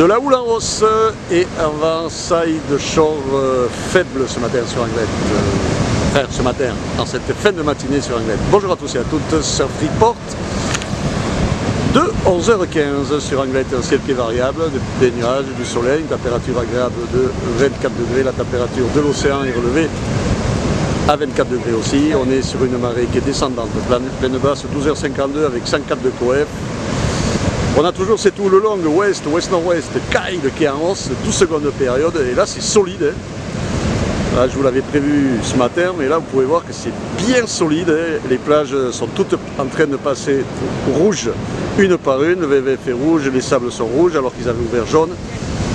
De la houle en hausse et avant side shore faible ce matin sur Anglette. Enfin ce matin, en cette fin de matinée sur Anglette. Bonjour à tous et à toutes, sur Freeport de 11h15 sur Anglette, un ciel qui est variable, des nuages, du soleil, une température agréable de 24 degrés, la température de l'océan est relevée à 24 degrés aussi. On est sur une marée qui est descendante, pleine basse, 12h52 avec 104 de coef. On a toujours cette houle longue ouest, ouest-nord-ouest, Kyle qui est en hausse, 12 secondes de période, et là c'est solide. Hein. Là je vous l'avais prévu ce matin, mais là vous pouvez voir que c'est bien solide. Hein. Les plages sont toutes en train de passer rouge une par une, le VVF est rouge, les sables sont rouges alors qu'ils avaient ouvert jaune.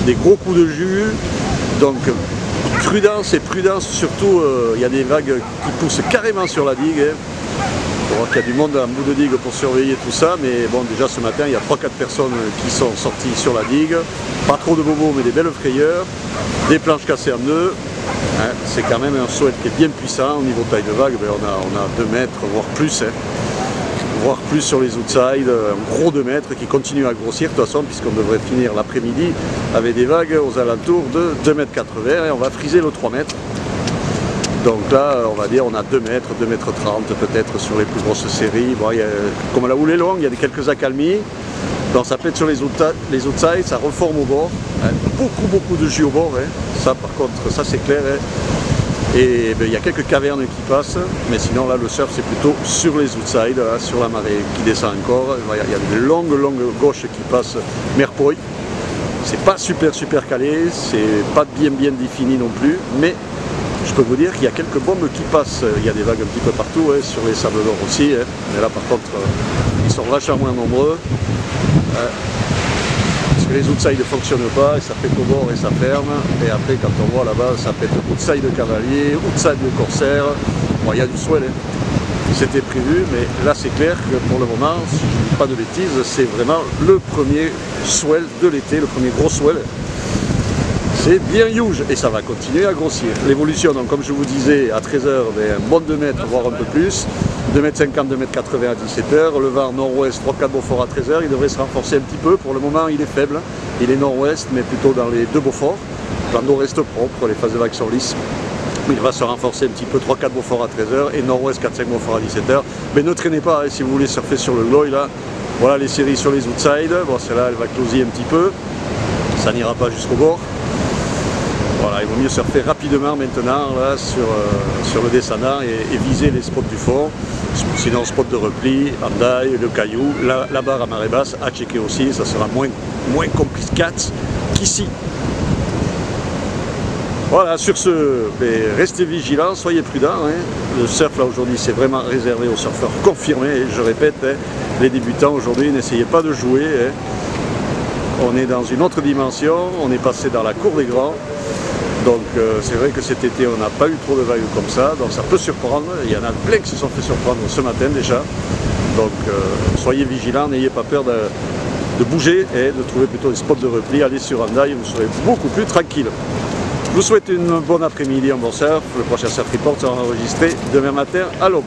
Des gros coups de jus, donc prudence et prudence surtout, il y a des vagues qui poussent carrément sur la digue. Hein. On voit qu'il y a du monde en bout de digue pour surveiller tout ça, mais bon, déjà ce matin il y a 3-4 personnes qui sont sorties sur la digue, pas trop de bobos mais des belles frayeurs, des planches cassées en deux. Hein, c'est quand même un swell qui est bien puissant. Au niveau taille de vague, ben on a 2 mètres, voire plus, hein, voire plus sur les outsides, un gros 2 mètres qui continue à grossir de toute façon, puisqu'on devrait finir l'après-midi avec des vagues aux alentours de 2,80 m et on va friser le 3 mètres. Donc là, on va dire, on a 2 mètres, 2,30 m peut-être sur les plus grosses séries. Bon, comme la houle est longue, il y a quelques accalmies. Donc ça pète sur les outsides, ça reforme au bord. Hein. Beaucoup de jus au bord. Hein. Ça par contre, ça c'est clair. Hein. Et ben, il y a quelques cavernes qui passent. Mais sinon là, le surf c'est plutôt sur les outsides, hein, sur la marée qui descend encore. Il y a des longues gauches qui passent Merpoy. C'est pas super calé, c'est pas bien défini non plus. Mais je peux vous dire qu'il y a quelques bombes qui passent, il y a des vagues un petit peu partout, hein, sur les sables d'or aussi, hein. Mais là par contre ils sont vachement moins nombreux, hein, parce que les outsides ne fonctionnent pas, et ça pète au bord et ça ferme, et après quand on voit là-bas ça pète outside de cavalier, outside de corsaire, bon il y a du swell, hein. C'était prévu, mais là c'est clair que pour le moment, si je ne dis pas de bêtises, c'est vraiment le premier swell de l'été, le premier gros swell. C'est bien huge et ça va continuer à grossir. L'évolution, donc comme je vous disais, à 13 h, un bon 2 mètres, voire un peu plus. 2,50 m, 2,80 m à 17 h. Le vent nord-ouest, 3-4 Beaufort à 13 h. Il devrait se renforcer un petit peu. Pour le moment, il est faible. Il est nord-ouest, mais plutôt dans les 2 Beaufort. Le nord reste propre, les phases de vague sont lisses. Il va se renforcer un petit peu, 3-4 Beaufort à 13 h. Et nord-ouest, 4-5 Beaufort à 17 h. Mais ne traînez pas, hein, si vous voulez surfer sur le glow, là. Voilà les séries sur les outsides. Bon, celle-là, elle va closir un petit peu. Ça n'ira pas jusqu'au bord. Voilà, il vaut mieux surfer rapidement maintenant là, sur le descendant et viser les spots du fond. Sinon, spot de repli, Handaï, le caillou, la barre à marée basse, à checker aussi, ça sera moins compliqué qu'ici. Voilà, sur ce, restez vigilants, soyez prudents. Hein. Le surf là aujourd'hui, c'est vraiment réservé aux surfeurs confirmés. Et je répète, hein, les débutants aujourd'hui, n'essayez pas de jouer. Hein. On est dans une autre dimension, on est passé dans la cour des grands. Donc c'est vrai que cet été on n'a pas eu trop de vagues comme ça, donc ça peut surprendre. Il y en a plein qui se sont fait surprendre ce matin déjà. Donc soyez vigilants, n'ayez pas peur de bouger et de trouver plutôt des spots de repli. Allez sur Handaï, vous serez beaucoup plus tranquille. Je vous souhaite une bonne après-midi en bon surf. Le prochain Surf Report sera enregistré demain matin à l'aube.